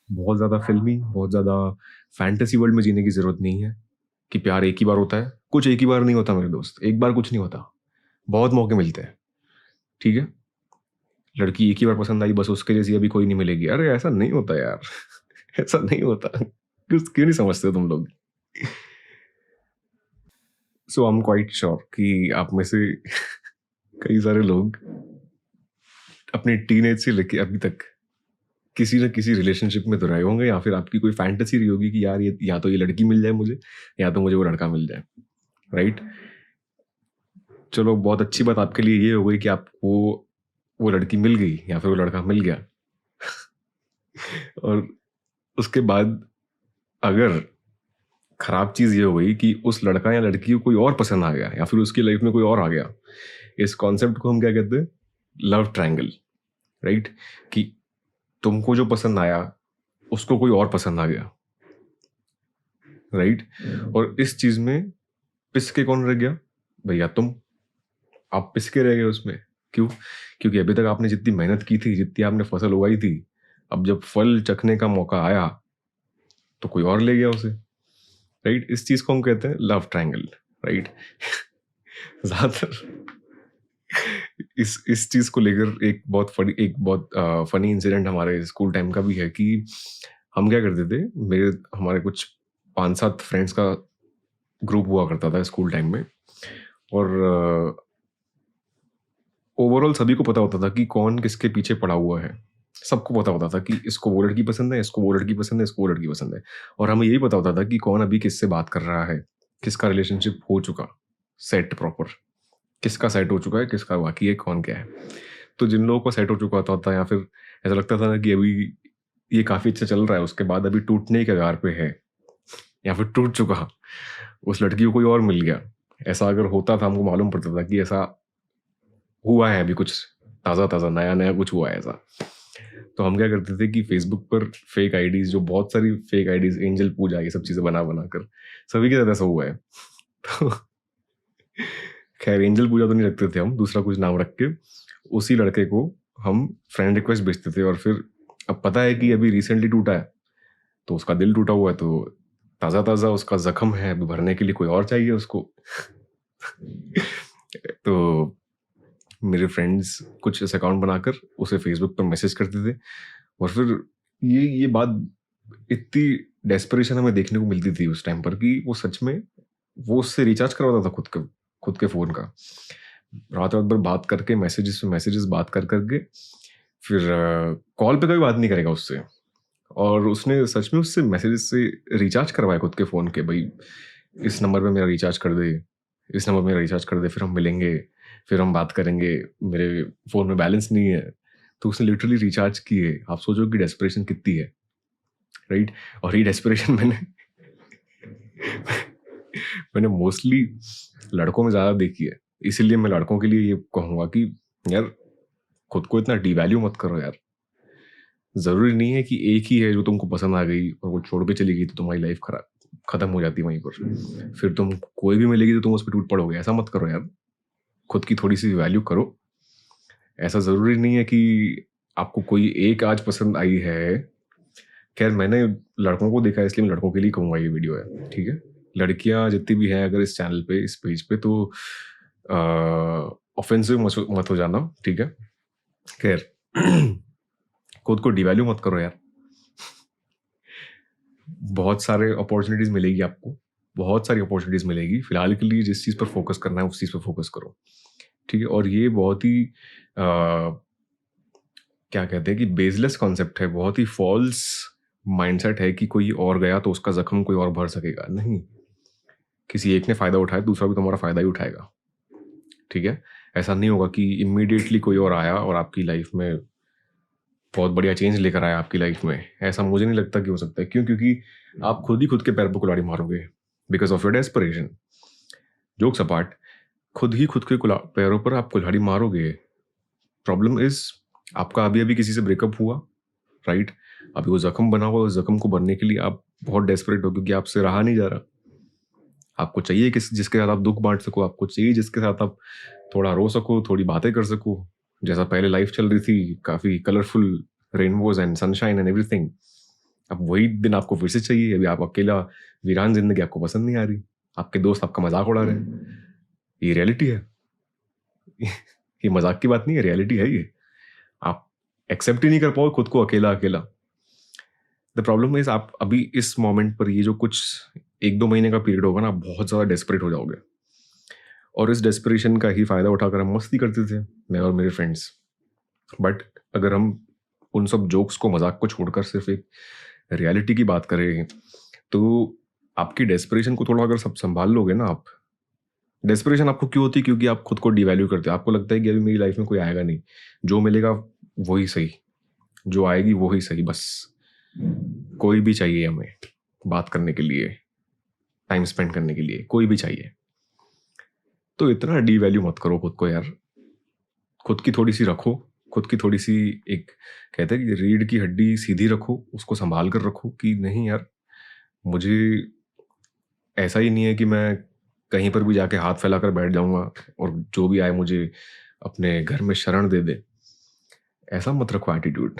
बहुत ज़्यादा फ़िल्मी, बहुत ज़्यादा फैंटेसी वर्ल्ड में जीने की ज़रूरत नहीं है कि प्यार एक ही बार होता है। कुछ एक ही बार नहीं होता मेरे दोस्त, एक बार कुछ नहीं होता। बहुत मौके मिलते हैं, ठीक है? लड़की एक ही बार पसंद आई, बस उसके जैसी अभी कोई नहीं मिलेगी। अरे ऐसा नहीं होता यार। ऐसा नहीं होता। क्यों नहीं समझते तुम लोग? सो आई एम क्वाइट श्योर कि आप में से कई सारे लोग अपनी टीनेज से लेके अभी तक किसी न किसी रिलेशनशिप में तो रहे होंगे, या फिर आपकी कोई फैंटेसी रही होगी कि यार ये या तो ये लड़की मिल जाए मुझे, या तो मुझे वो लड़का मिल जाए, राइट? चलो, बहुत अच्छी बात आपके लिए ये हो गई कि आपको वो लड़की मिल गई या फिर वो लड़का मिल गया। और उसके बाद अगर खराब चीज ये हो गई कि उस लड़का या लड़की को कोई और पसंद आ गया, या फिर उसकी लाइफ में कोई और आ गया, इस कॉन्सेप्ट को हम क्या कहते हैं? Love triangle, right? कि तुमको जो पसंद आया उसको कोई और पसंद आ गया, राइट? और इस चीज में पिसके कौन रह गया? भैया तुम। आप पिसके रह गए उसमें। क्यों? क्योंकि अभी तक आपने जितनी मेहनत की थी, जितनी आपने फसल उगाई थी, अब जब फल चखने का मौका आया तो कोई और ले गया उसे, राइट? इस चीज को हम कहते हैं लव ट्रायंगल, राइट? ज्यादातर इस चीज को लेकर एक बहुत फनी इंसिडेंट हमारे स्कूल टाइम का भी है कि हम क्या करते थे, हमारे कुछ 5-7 फ्रेंड्स का ग्रुप हुआ करता था स्कूल टाइम में, और ओवरऑल सभी को पता होता था कि कौन किसके पीछे पड़ा हुआ है। सबको पता होता था कि इसको वो लड़की पसंद है, इसको वो लड़की पसंद है, इसको वो लड़की पसंद है। और हमें यही पता होता था कि कौन अभी किससे बात कर रहा है, किसका रिलेशनशिप हो चुका सेट प्रॉपर, किसका सेट हो चुका है, किसका बाकी है, कौन क्या है। तो जिन लोगों का सेट हो चुका था या फिर ऐसा लगता था ना कि अभी ये काफी अच्छा चल रहा है, उसके बाद अभी टूटने के कगार पे है या फिर टूट चुका, उस लड़की को कोई और मिल गया, ऐसा अगर होता था, हमको मालूम पड़ता था कि ऐसा हुआ है, अभी कुछ ताज़ा ताज़ा नया नया कुछ हुआ है ऐसा। तो हम क्या करते थे कि फेसबुक पर फेक आईडीज, जो बहुत सारी फेक आईडीज, एंजल पूजा, ये सब चीज़ें बना बना कर सभी के साथ ऐसा हुआ है। तो खैर, एंजल पूजा तो नहीं रखते थे हम, दूसरा कुछ नाम रख के उसी लड़के को हम फ्रेंड रिक्वेस्ट भेजते थे। और फिर अब पता है कि अभी रिसेंटली टूटा है, तो उसका दिल टूटा हुआ है, तो ताज़ा ताज़ा उसका जख्म है, अभी भरने के लिए कोई और चाहिए उसको। तो मेरे फ्रेंड्स कुछ इस अकाउंट बनाकर उसे फेसबुक पर मैसेज करते थे, और फिर ये बात, इतनी डेस्परेशन हमें देखने को मिलती थी उस टाइम पर कि वो सच में वो उससे रिचार्ज करवाता था खुद के फोन का, रात रात भर बात करके, मैसेजेस बात कर करके, फिर कॉल पे कभी बात नहीं करेगा उससे। और उसने सच में उससे मैसेजेस से रिचार्ज करवाया खुद के फ़ोन के, भाई इस नंबर पे मेरा रिचार्ज कर दे, इस नंबर पे मेरा रिचार्ज कर दे, फिर हम मिलेंगे, फिर हम बात करेंगे, मेरे फ़ोन में बैलेंस नहीं है। तो उसने लिटरली रिचार्ज किए। आप सोचो कि डेस्परेशन कितनी है, राइट? और ये डेस्परेशन मैंने मोस्टली लड़कों में ज़्यादा देखी है। इसीलिए मैं लड़कों के लिए ये कहूँगा कि यार, खुद को इतना डिवैल्यू मत करो यार। ज़रूरी नहीं है कि एक ही है जो तुमको पसंद आ गई और वो छोड़ के चली गई तो तुम्हारी लाइफ खत्म हो जाती है वहीं पर। फिर तुम कोई भी मिलेगी तो तुम उस पर टूट पड़ोगे। ऐसा मत करो यार। खुद की थोड़ी सी वैल्यू करो। ऐसा ज़रूरी नहीं है कि आपको कोई एक आज पसंद आई है। खैर, मैंने लड़कों को देखा है, इसलिए मैं लड़कों के लिए कहूँगा ये वीडियो है, ठीक है? लड़कियाँ जितनी भी हैं अगर इस चैनल पे, इस पेज पे, तो ऑफेंसिव मत हो जाना, ठीक है? खैर, खुद को डिवैल्यू मत करो यार। बहुत सारे अपॉर्चुनिटीज मिलेगी आपको, बहुत सारी अपॉर्चुनिटीज मिलेगी। फिलहाल के लिए जिस चीज़ पर फोकस करना है उस चीज़ पर फोकस करो, ठीक है? और ये बहुत ही क्या कहते हैं कि बेसलेस कॉन्सेप्ट है, बहुत ही फॉल्स माइंडसेट है कि कोई और गया तो उसका जख्म कोई और भर सकेगा। नहीं, किसी एक ने फ़ायदा उठाया, दूसरा भी तुम्हारा फ़ायदा ही उठाएगा, ठीक है? ऐसा नहीं होगा कि इमीडिएटली कोई और आया और आपकी लाइफ में बहुत बढ़िया चेंज लेकर आया आपकी लाइफ में। ऐसा मुझे नहीं लगता कि हो सकता है। क्यों? क्योंकि आप खुद ही खुद के पैर पर कुल्हाड़ी मारोगे because of your desperation. Jokes apart, खुद ही खुद के पैरों पर आप कुल्हाड़ी मारोगे। प्रॉब्लम इज, आपका अभी अभी किसी से ब्रेकअप हुआ, राइट? अभी वो जख्म बना हुआ, उस जख्म को भरने के लिए आप बहुत डेस्परेट हो क्योंकि आपसे रहा नहीं जा रहा। आपको चाहिए जिसके साथ आप दुख बांट सको, आपको चाहिए जिसके साथ आप थोड़ा रो सको, थोड़ी बातें कर सको, जैसा पहले लाइफ चल रही थी, काफी colourful rainbows and sunshine and everything. अब वही दिन आपको फिर से चाहिए, अभी आप अकेला वीरान जिंदगी आपको पसंद नहीं आ रही, आपके दोस्त आपका मजाक उड़ा रहे हैं। ये रियलिटी है। ये मजाक की बात नहीं है, रियलिटी है ये। आप एक्सेप्ट ही नहीं कर पाओ खुद को अकेला अकेला। द प्रॉब्लम इज आप अभी इस मोमेंट पर, ये जो कुछ 1-2 महीने का पीरियड होगा ना, आप बहुत ज़्यादा डेस्परेट हो जाओगे, और इस डेस्परेशन का ही फ़ायदा उठाकर हम मस्ती करते थे, मैं और मेरे फ्रेंड्स। बट अगर हम उन सब जोक्स को, मजाक को छोड़कर सिर्फ एक रियलिटी की बात करें, तो आपकी डेस्परेशन को थोड़ा अगर सब संभाल लोगे ना आप। डेस्परेशन आपको क्यों होती है? क्योंकि आप खुद को डिवैल्यू करते हो। आपको लगता है कि अभी मेरी लाइफ में कोई आएगा नहीं, जो मिलेगा वही सही, जो आएगी वही सही, बस कोई भी चाहिए हमें बात करने के लिए, टाइम स्पेंड करने के लिए, कोई भी चाहिए। तो इतना डिवैल्यू मत करो खुद को यार। खुद की थोड़ी सी रखो, खुद की थोड़ी सी, एक कहते हैं कि रीढ़ की हड्डी सीधी रखो, उसको संभाल कर रखो कि नहीं यार, मुझे ऐसा ही नहीं है कि मैं कहीं पर भी जाके हाथ फैलाकर बैठ जाऊंगा और जो भी आए मुझे अपने घर में शरण दे दे। ऐसा मत रखो attitude.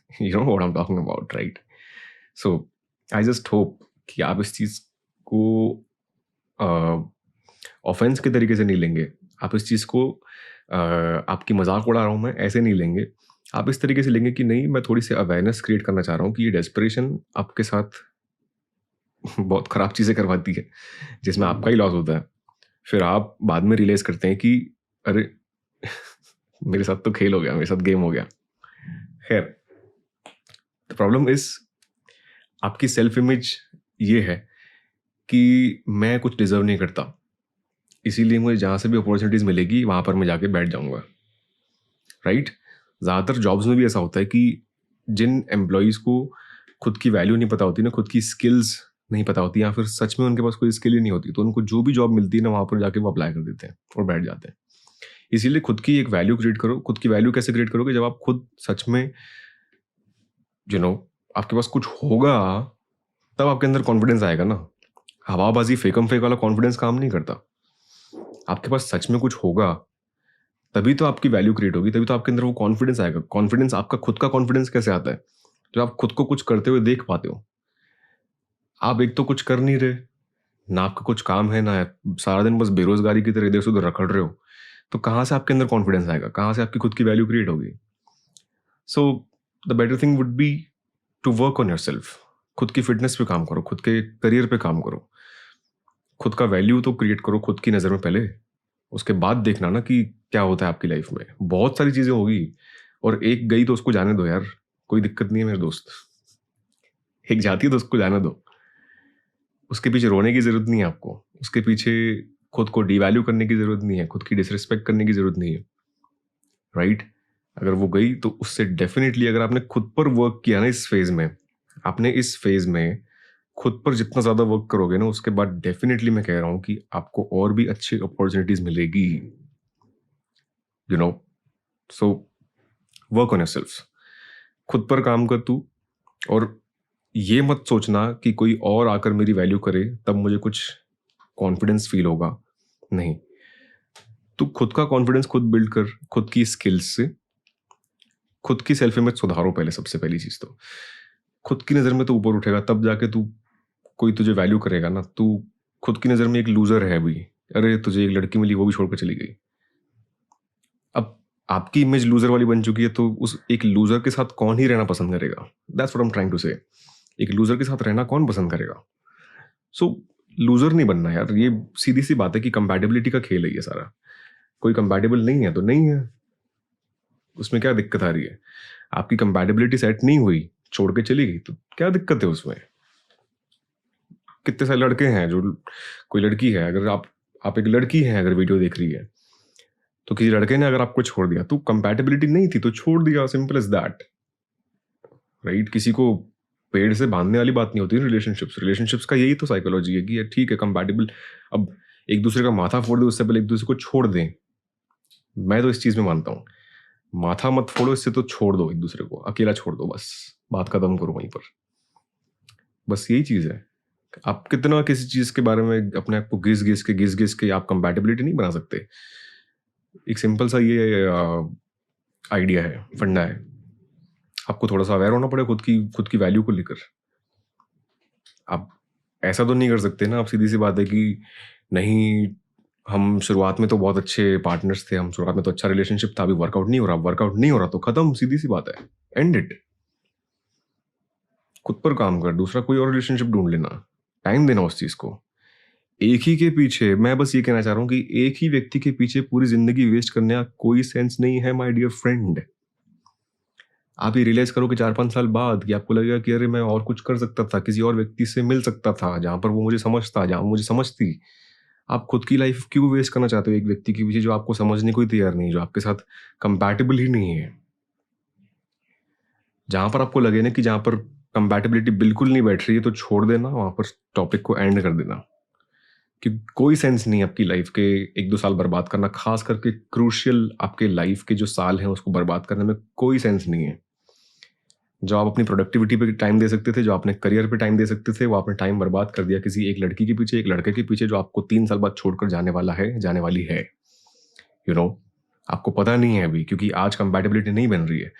You know what I am talking about, right? So I just hope कि आप इस चीज़ को ऑफेंस के तरीके से नहीं लेंगे। आप इस चीज़ को आपकी मजाक उड़ा रहा हूँ मैं, ऐसे नहीं लेंगे। आप इस तरीके से लेंगे कि नहीं, मैं थोड़ी सी अवेयरनेस क्रिएट करना चाह रहा हूँ कि ये डेस्परेशन आपके साथ बहुत ख़राब चीज़ें करवाती है, जिसमें आपका ही लॉस होता है। फिर आप बाद में रियलाइज़ करते हैं कि अरे मेरे साथ तो खेल हो गया, मेरे साथ गेम हो गया। खैर, द प्रॉब्लम इज़ आपकी सेल्फ इमेज ये है कि मैं कुछ डिज़र्व नहीं करता, इसीलिए मुझे जहाँ से भी अपॉर्चुनिटीज़ मिलेगी वहाँ पर मैं जाके बैठ जाऊँगा, राइट? ज़्यादातर जॉब्स में भी ऐसा होता है कि जिन एम्प्लॉयज़ को खुद की वैल्यू नहीं पता होती ना, खुद की स्किल्स नहीं पता होती, या फिर सच में उनके पास कोई स्किल ही नहीं होती, तो उनको जो भी जॉब मिलती है ना, वहाँ पर जाके वो अप्लाई कर देते हैं और बैठ जाते हैं। इसीलिए खुद की एक वैल्यू क्रिएट करो। खुद की वैल्यू कैसे क्रिएट करोगे? जब आप खुद सच में आपके पास कुछ होगा, तब आपके अंदर कॉन्फिडेंस आएगा ना। हवाबाजी, फेकम फेक वाला कॉन्फिडेंस काम नहीं करता। आपके पास सच में कुछ होगा, तभी तो आपकी वैल्यू क्रिएट होगी, तभी तो आपके अंदर वो कॉन्फिडेंस आएगा। कॉन्फिडेंस, आपका खुद का कॉन्फिडेंस कैसे आता है? जब आप खुद को कुछ करते हुए देख पाते हो। आप एक तो कुछ कर नहीं रहे, ना आपका कुछ काम है, ना सारा दिन बस बेरोजगारी की तरह इधर से उधर रखड़ रहे हो, तो कहाँ से आपके अंदर कॉन्फिडेंस आएगा? कहाँ से आपकी खुद की वैल्यू क्रिएट होगी? So the better thing would be to work on yourself. खुद की फिटनेस पे काम करो, खुद के करियर पे काम करो, खुद का वैल्यू तो क्रिएट करो खुद की नज़र में पहले। उसके बाद देखना ना कि क्या होता है आपकी लाइफ में। बहुत सारी चीज़ें होगी, और एक गई तो उसको जाने दो यार, कोई दिक्कत नहीं है मेरे दोस्त। एक जाती है तो उसको जाने दो, उसके पीछे रोने की ज़रूरत नहीं है आपको, उसके पीछे खुद को डिवैल्यू करने की ज़रूरत नहीं है, खुद की डिसरिस्पेक्ट करने की ज़रूरत नहीं है, राइट? अगर वो गई तो उससे डेफिनेटली, अगर आपने खुद पर वर्क किया ना इस फेज़ में, आपने इस फेज़ में खुद पर जितना ज़्यादा वर्क करोगे ना, उसके बाद डेफिनेटली मैं कह रहा हूँ कि आपको और भी अच्छी अपॉर्चुनिटीज़ मिलेगी, you know. So work on yourself. खुद पर काम कर तू, और ये मत सोचना कि कोई और आकर मेरी वैल्यू करे तब मुझे कुछ कॉन्फिडेंस फील होगा। नहीं, तू खुद का कॉन्फिडेंस खुद बिल्ड कर, खुद की स्किल्स से। खुद की सेल्फ इमेज सुधारो पहले, सबसे पहली चीज़ तो। खुद की नज़र में तो ऊपर उठेगा तब जाके तू, कोई तुझे वैल्यू करेगा ना। तू खुद की नज़र में एक लूज़र है अभी। अरे तुझे एक लड़की मिली, वो भी छोड़कर चली गई। अब आपकी इमेज लूज़र वाली बन चुकी है, तो उस एक लूज़र के साथ कौन ही रहना पसंद करेगा? That's what I am trying to say. एक लूज़र के साथ रहना कौन पसंद करेगा? सो लूज़र नहीं बनना यार। ये सीधी सी बात है कि कंपैटिबिलिटी का खेल है ये सारा। कोई कंपैटिबल नहीं है तो नहीं है, उसमें क्या दिक्कत आ रही है? आपकी कंपैटिबिलिटी सेट नहीं हुई, छोड़ के चली गई, तो क्या दिक्कत है उसमें? कितने सारे लड़के हैं जो, कोई लड़की है, अगर आप एक लड़की हैं, अगर वीडियो देख रही है, तो किसी लड़के ने अगर आपको छोड़ दिया, तो कंपैटिबिलिटी नहीं थी तो छोड़ दिया, सिंपल एज दैट, राइट? किसी को पेड़ से बांधने वाली बात नहीं होती रिलेशनशिप्स का यही तो साइकोलॉजी है कि ठीक है कंपैटिबल। अब एक दूसरे का माथा फोड़ दे उससे पहले एक दूसरे को छोड़ दें। मैं तो इस चीज में मानता हूँ, माथा मत फोड़ो, इससे तो छोड़ दो, एक दूसरे को अकेला छोड़ दो, बस बात खत्म करो वहीं पर। बस यही चीज है। आप कितना किसी चीज के बारे में अपने आप को घिस घिस के आप कंपैटिबिलिटी नहीं बना सकते। एक सिंपल सा ये आइडिया है, फंडा है। आपको थोड़ा सा अवेयर होना पड़ेगा खुद की वैल्यू को लेकर। आप ऐसा तो नहीं कर सकते ना, आप सीधी सी बात है कि नहीं, हम शुरुआत में तो बहुत अच्छे पार्टनर्स थे, हम शुरुआत में तो अच्छा रिलेशनशिप था, अभी वर्कआउट नहीं हो रहा, वर्कआउट नहीं हो रहा तो खत्म, सीधी सी बात है, एंड इट। खुद पर काम कर, दूसरा कोई और रिलेशनशिप ढूंढ लेना, टाइम देना उस चीज को। एक ही के पीछे, मैं बस ये कहना चाह रहा हूँ कि एक ही व्यक्ति के पीछे पूरी जिंदगी वेस्ट करने का कोई सेंस नहीं है माय डियर फ्रेंड। आप ये रियलाइज करो कि 4-5 साल बाद कि आपको लगेगा कि अरे मैं और कुछ कर सकता था, किसी और व्यक्ति से मिल सकता था जहां पर वो मुझे समझता, जहां वो मुझे समझती। आप खुद की लाइफ क्यों वेस्ट करना चाहते हो एक व्यक्ति के पीछे जो आपको समझने को ही तैयार नहीं, जो आपके साथ कंपैटिबल ही नहीं है। जहां पर आपको लगे ना कि जहां पर कंपैटिबिलिटी बिल्कुल नहीं बैठ रही है, तो छोड़ देना, वहां पर टॉपिक को एंड कर देना। कि कोई सेंस नहीं आपकी लाइफ के 1-2 साल बर्बाद करना, खास करके क्रूशियल आपके लाइफ के जो साल हैं उसको बर्बाद करने में कोई सेंस नहीं है। जो आप अपनी प्रोडक्टिविटी पे टाइम दे सकते थे, जो आपने करियर पे टाइम दे सकते थे, वो आपने टाइम बर्बाद कर दिया किसी एक लड़की के पीछे, एक लड़के के पीछे जो आपको 3 साल बाद छोड़कर जाने वाला है, जाने वाली है। यू नो, आपको पता नहीं है अभी, क्योंकि आज कंपैटिबिलिटी नहीं बन रही है।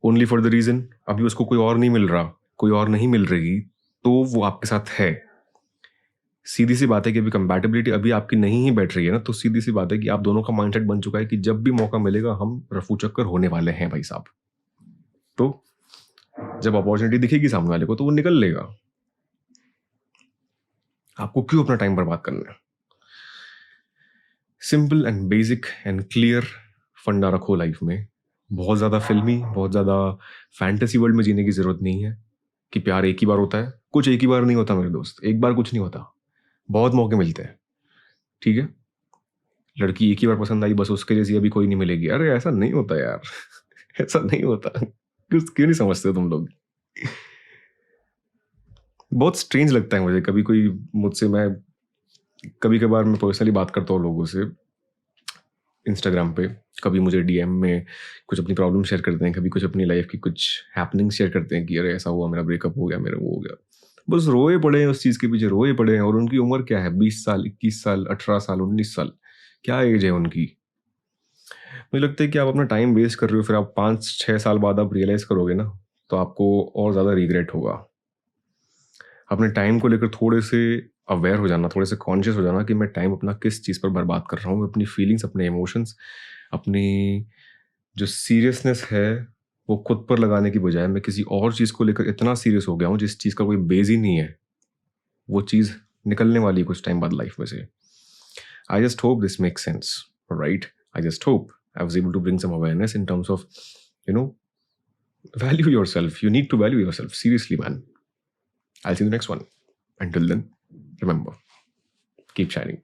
ओनली फॉर द रीजन अभी उसको कोई और नहीं मिल रहा, कोई और नहीं मिल रही, तो वो आपके साथ है। सीधी सी बात है कि अभी कंपैटिबिलिटी अभी आपकी नहीं ही बैठ रही है ना, तो सीधी सी बात है कि आप दोनों का माइंडसेट बन चुका है कि जब भी मौका मिलेगा हम रफू चक्कर होने वाले हैं भाई साहब। तो जब अपॉर्चुनिटी दिखेगी सामने वाले को तो वो निकल लेगा। आपको क्यों अपना टाइम बर्बाद करना है? Simple and basic and clear फंडा रखो लाइफ में। बहुत ज़्यादा फिल्मी, बहुत ज़्यादा फैंटेसी वर्ल्ड में जीने की ज़रूरत नहीं है कि प्यार एक ही बार होता है। कुछ एक ही बार नहीं होता मेरे दोस्त, एक बार कुछ नहीं होता, बहुत मौके मिलते हैं। ठीक है, लड़की एक ही बार पसंद आई, बस उसके जैसी अभी कोई नहीं मिलेगी, अरे ऐसा नहीं होता यार। ऐसा नहीं होता। क्यों नहीं समझते हो तुम लोग? बहुत स्ट्रेंज लगता है मुझे कभी कोई मुझसे, मैं कभी कभार मैं पर्सनली बात करता हूँ लोगों से इंस्टाग्राम पे, कभी मुझे डीएम में कुछ अपनी प्रॉब्लम शेयर करते हैं, कभी कुछ अपनी लाइफ की कुछ हैपनिंग शेयर करते हैं कि अरे ऐसा हुआ, मेरा ब्रेकअप हो गया, मेरा वो हो गया। बस रोए पड़े हैं उस चीज़ के पीछे, रोए पड़े हैं। और उनकी उम्र क्या है, 20 साल, 21 साल, 18 साल, 19 साल, क्या एज है उनकी? मुझे लगता है कि आप अपना टाइम वेस्ट कर रहे हो, फिर आप 5-6 साल बाद आप रियलाइज़ करोगे ना, तो आपको और ज़्यादा रिग्रेट होगा। अपने टाइम को लेकर थोड़े से अवेयर हो जाना, थोड़े से कॉन्शियस हो जाना कि मैं टाइम अपना किस चीज़ पर बर्बाद कर रहा हूँ। अपनी फीलिंग्स, अपने इमोशंस, अपनी जो सीरियसनेस है वो खुद पर लगाने की बजाय मैं किसी और चीज़ को लेकर इतना सीरियस हो गया हूँ जिस चीज़ का कोई बेस ही नहीं है। वो चीज़ निकलने वाली है कुछ टाइम बाद लाइफ में से। I just hope this makes sense, right? I just hope I was able to bring some awareness in terms of, you know, value yourself. You need to value yourself. Seriously, man. I'll see you in the next one. Until then, remember, keep shining.